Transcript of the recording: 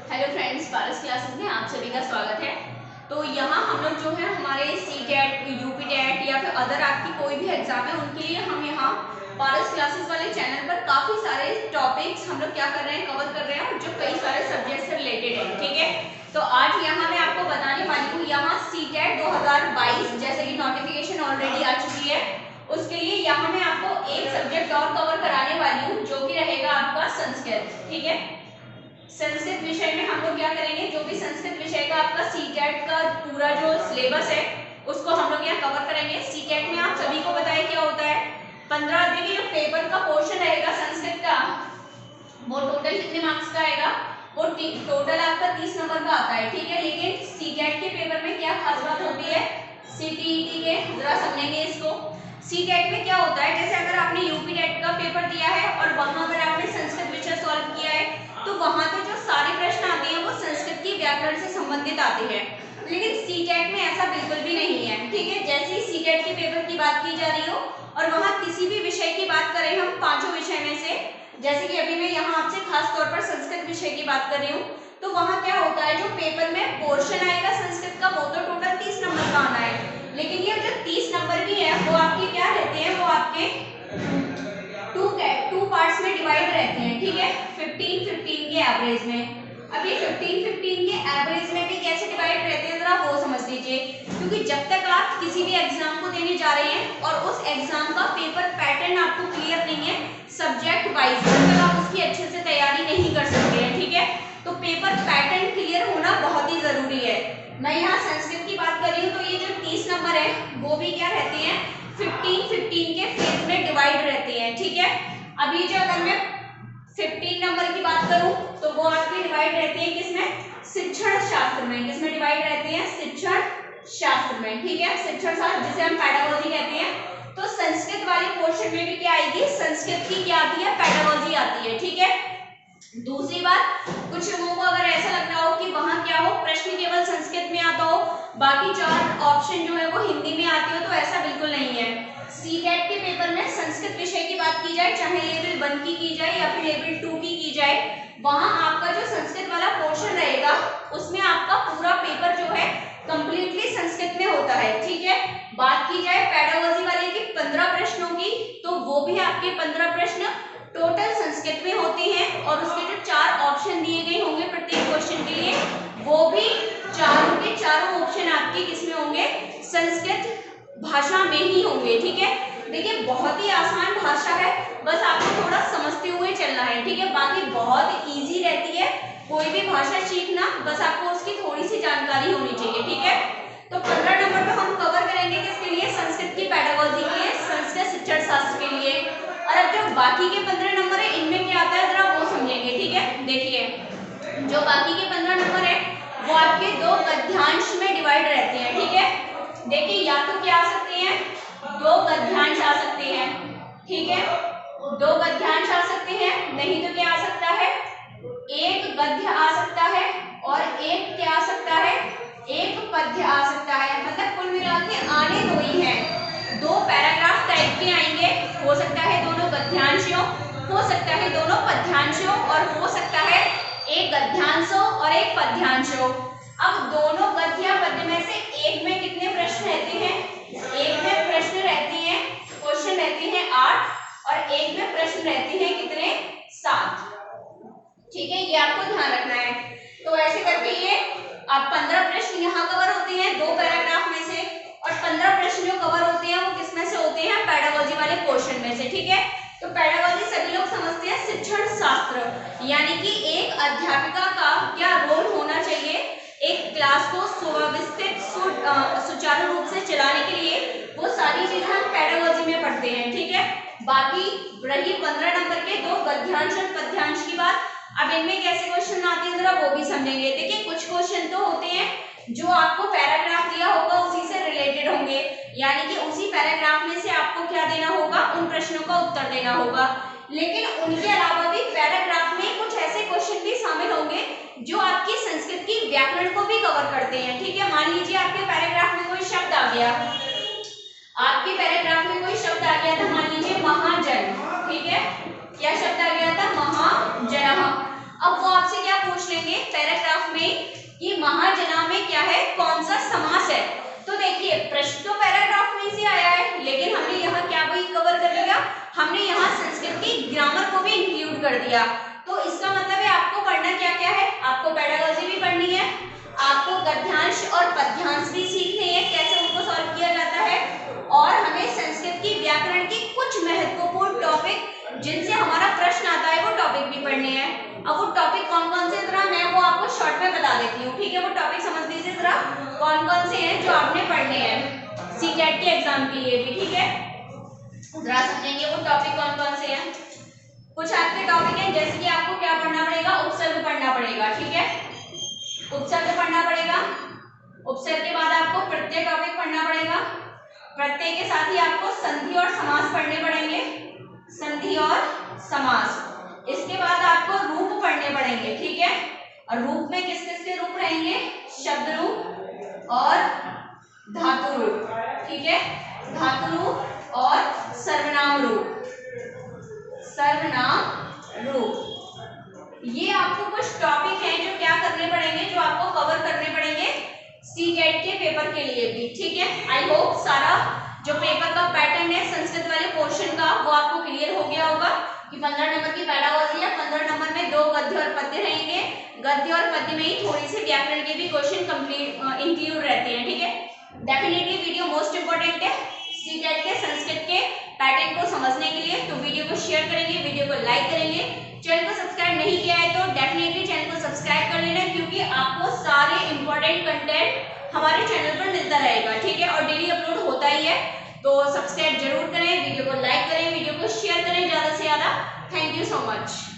Hello friends, पारस classes में आप सभी का स्वागत है। तो यहाँ हम लोग जो है हमारे सीटेट, यूपीटेट या फिर अदर आपकी कोई भी एग्जाम है उनके लिए हम यहाँ पारस क्लासेस वाले चैनल पर काफी सारे टॉपिक्स हम लोग क्या कर रहे हैं, कवर कर रहे हैं, और जो कई सारे सब्जेक्ट से रिलेटेड है। ठीक है, तो आज यहाँ मैं आपको बताने वाली हूँ यहाँ सीटेट 2022 जैसे कि नोटिफिकेशन ऑलरेडी आ चुकी है, उसके लिए यहाँ मैं आपको एक सब्जेक्ट और कवर कराने वाली हूँ जो कि रहेगा आपका संस्कृत। ठीक है, संस्कृत विषय में हम लोग क्या करेंगे, जो भी संस्कृत विषय का आपका सीटेट का पूरा जो सिलेबस है उसको हम लोग यहाँ कवर करेंगे। सीटेट में आप सभी को बताएं क्या होता है, 15 दिन के जो पेपर का पोर्शन रहेगा संस्कृत का, वो टोटल कितने मार्क्स का आएगा, वो टोटल आपका 30 नंबर का आता है। ठीक है, लेकिन सीटेट के पेपर में क्या खास बात होती है, सीटीईटी के जरा समझेंगे इसको। सीटेट में क्या होता है, जैसे अगर आपने यूपी टेट का पेपर दिया है और वहां अगर आपने संस्कृत विषय सॉल्व किया है तो वहां पे जो सारे प्रश्न आते हैं वो संस्कृत की व्याकरण से संबंधित आते हैं, लेकिन सीटेट में ऐसा बिल्कुल भी नहीं है। ठीक है, जैसे ही सीटेट के पेपर की बात की जा रही हो और वहां किसी भी विषय की बात करें हम पांचों विषय में से, जैसे कि अभी मैं यहाँ आपसे खास तौर पर संस्कृत विषय की बात कर रही हूँ, तो वहां क्या होता है, जो पेपर में पोर्शन आएगा संस्कृत का वो तो टोटल 30 नंबर का आना है, लेकिन ये जो 30 नंबर भी है वो आपके क्या रहते हैं, वो आपके टू पार्ट्स में डिवाइड रहते हैं। ठीक है, 15-15 के एवरेज में। अब ये 15-15 के एवरेज में भी कैसे डिवाइड रहते हैं जरा वो समझ लीजिए, क्योंकि जब तक आप किसी भी एग्जाम को देने जा रहे हैं और उस एग्जाम का पेपर पैटर्न आपको क्लियर नहीं है सब्जेक्ट वाइज, तब तक आप उसकी अच्छे से तैयारी नहीं कर सकते हैं। ठीक है, तो पेपर पैटर्न क्लियर होना बहुत ही जरूरी है। मैं यहाँ संस्कृत की बात कर रही हूँ, तो ये जो 30 नंबर है वो भी क्या रहते हैं, 15-15 के फेज में डिवाइड रहते हैं। ठीक है, अभी जो अगर मैं 15 नंबर की बात करूं तो वो आपके डिवाइड रहते हैं किसमें, शिक्षण शास्त्र में। किसमें डिवाइड रहते हैं, शिक्षण शास्त्र में। ठीक है, शिक्षण शास्त्र जिसे हम पेडागोजी कहते हैं। तो संस्कृत वाले पोर्शन में भी क्या आएगी, संस्कृत की क्या आती है, पेडागोजी आती है। ठीक है, दूसरी बात, कुछ लोगों को अगर ऐसा लग रहा हो कि वहां क्या हो, प्रश्न केवल संस्कृत में आता हो, बाकी 4 ऑप्शन जो है वो हिंदी में आती हो, तो ऐसा बिल्कुल नहीं है। सीटेट के पेपर में संस्कृत विषय की बात की जाए, चाहे लेवल 1 की जाए या फिर लेवल 2 की जाए, वहां आपका जो संस्कृत वाला पोर्शन रहेगा उसमें आपका पूरा पेपर जो है कंप्लीटली संस्कृत में होता है। ठीक है, बात की जाए पेडागोजी वाले की 15 प्रश्नों की, तो वो भी आपके 15 प्रश्न टोटल संस्कृत में होते हैं, और उसके जो 4 ऑप्शन दिए गए होंगे प्रत्येक क्वेश्चन के लिए, वो भी चारों के चारों ऑप्शन आपके किसमें होंगे, संस्कृत भाषा में ही होंगे। ठीक है, देखिए बहुत ही आसान भाषा है, बस आपको थोड़ा समझते हुए चलना है। ठीक है, बाकी बहुत इजी रहती है कोई भी भाषा सीखना, बस आपको उसकी थोड़ी सी जानकारी होनी चाहिए। ठीक है, तो 15 नंबर पे हम कवर करेंगे किसके लिए, संस्कृत की पेडागोजी के लिए, संस्कृत शिक्षण शास्त्र के लिए। और अब जो बाकी के 15 नंबर है इनमें क्या आता है जरा वो समझेंगे। ठीक है, देखिए जो बाकी के 15 नंबर है वो आपके 2 गद्यांश में डिवाइड रहते हैं। ठीक है, देखिए या तो क्या आ सकते हैं, 2 गद्यांश आ सकते हैं। ठीक है, 2 गद्यांश आ सकते हैं, नहीं तो क्या आ सकता है, एक गद्य आ सकता है और एक क्या आ सकता है, एक पद्य आ सकता है। मतलब कुल मिला के आने दो ही है, 2 पैराग्राफ टाइप के आएंगे, हो सकता है दोनों गद्यांश हो सकता है दोनों पद्यांश और हो सकता है एक गद्यांश और एक पद्यांश। अब दोनों गद्य या पद्य में से एक में कितने प्रश्न रहते हैं, एक में प्रश्न रहते हैं, क्वेश्चन रहते हैं 8 और एक में प्रश्न रहते हैं कितने, 7। ठीक है, ये आपको ध्यान रखना है। तो ऐसे करके ये अब 15 प्रश्न यहाँ कवर होते हैं 2 पैराग्राफ में से, और 15 प्रश्न जो कवर होते हैं वो किस में से होते हैं, पेडागोजी वाले पोर्शन में से। ठीक है, तो पेडागोजी सभी लोग समझते हैं शिक्षण शास्त्र, यानी कि एक अध्यापिका का क्या रोल होना चाहिए, एक क्लास को सुव्यवस्थित सुचारू रूप से चलाने के लिए, वो सारी चीजें हम पेडागोजी में पढ़ते हैं। ठीक है, बाकी रही 15 नंबर के 2 गद्यांश और पद्यांश की बात, अब इनमें कैसे क्वेश्चन आते हैं जरा वो भी समझेंगे। देखिए कुछ क्वेश्चन तो होते हैं जो आपको पैराग्राफ दिया होगा उसी से रिलेटेड होंगे, यानी कि उसी पैराग्राफ में से आपको क्या देना होगा, उन प्रश्नों का उत्तर देना होगा, लेकिन उनके अलावा भी पैराग्राफ में कुछ ऐसे क्वेश्चन भी शामिल होंगे जो आपकी संस्कृत की व्याकरण को भी कवर करते हैं। ठीक है, मान लीजिए आपके पैराग्राफ में कोई शब्द आ गया, आपके पैराग्राफ में कोई शब्द आ गया था, मान लीजिए महाजन। ठीक है, क्या शब्द आ गया था, महाजन। अब वो आपसे क्या पूछ लेंगे पैराग्राफ में कि महाजना में क्या है, कौन सा समास है। तो देखिए प्रश्न तो पैराग्राफ में से आया है, लेकिन हमने यहाँ क्या भी कवर कर लिया, हमने यहाँ संस्कृत की ग्रामर को भी इंक्लूड कर दिया। तो इसका मतलब है आपको पढ़ना क्या क्या है, आपको पेडागोजी भी पढ़नी है, आपको गद्यांश और पद्यांश भी सीखने हैं, कैसे उनको सॉल्व किया जाता है, और हमें संस्कृत की व्याकरण की कुछ महत्वपूर्ण टॉपिक जिनसे हमारा प्रश्न आता है वो टॉपिक भी पढ़ने हैं। अब वो टॉपिक कौन कौन से जरा मैं वो आपको शॉर्ट में बता देती हूँ, ठीक है। वो टॉपिक समझ लीजिए जरा कौन कौन से हैं जो आपने पढ़ने हैं सीटेट के एग्जाम के लिए भी, ठीक है। जरा समझेंगे वो टॉपिक कौन कौन से हैं। कुछ आपके टॉपिक हैं जैसे कि आपको क्या पढ़ना पड़ेगा, उपसर्ग पढ़ना पड़ेगा, ठीक है, उपसर्ग पढ़ना पड़ेगा। उपसर्ग के बाद आपको प्रत्यय टॉपिक पढ़ना पड़ेगा, प्रत्यय के साथ ही आपको संधि और समास पढ़ने पड़ेंगे, संधि और समास। इसके बाद आपको रूप पढ़ने पड़ेंगे, ठीक है, और रूप में किस किस के रूप रहेंगे, शब्द रूप और धातु रूप, ठीक है, धातु रूप और सर्वनाम रूप, सर्वनाम रूप। ये आपको कुछ टॉपिक हैं जो क्या करने पड़ेंगे, जो आपको कवर करने पड़ेंगे सीटेट के पेपर के लिए भी, ठीक है। आई होप सारा जो पेपर का पैटर्न है संस्कृत वाले पोर्शन का वो आपको क्लियर हो गया होगा कि 15 नंबर की पेडागोजी है, 15 नंबर में 2 गद्य और पद्य रहेंगे, गद्य और पद्य में ही थोड़ी सी व्याकरण के भी क्वेश्चन कंप्लीट इंक्लूड रहते हैं, ठीक है। डेफिनेटली वीडियो मोस्ट इंपोर्टेंट है सीटेट के संस्कृत के पैटर्न को समझने के लिए, तो वीडियो को शेयर करेंगे, वीडियो को लाइक करेंगे, चैनल को सब्सक्राइब नहीं किया है तो डेफिनेटली चैनल को सब्सक्राइब कर लेना, क्योंकि आपको सारे इंपॉर्टेंट कंटेंट हमारे चैनल पर मिलता रहेगा, ठीक है, और डेली अपलोड होता ही है। तो सब्सक्राइब जरूर करें, वीडियो को लाइक करें, वीडियो को शेयर करें ज़्यादा से ज़्यादा। Thank you so much.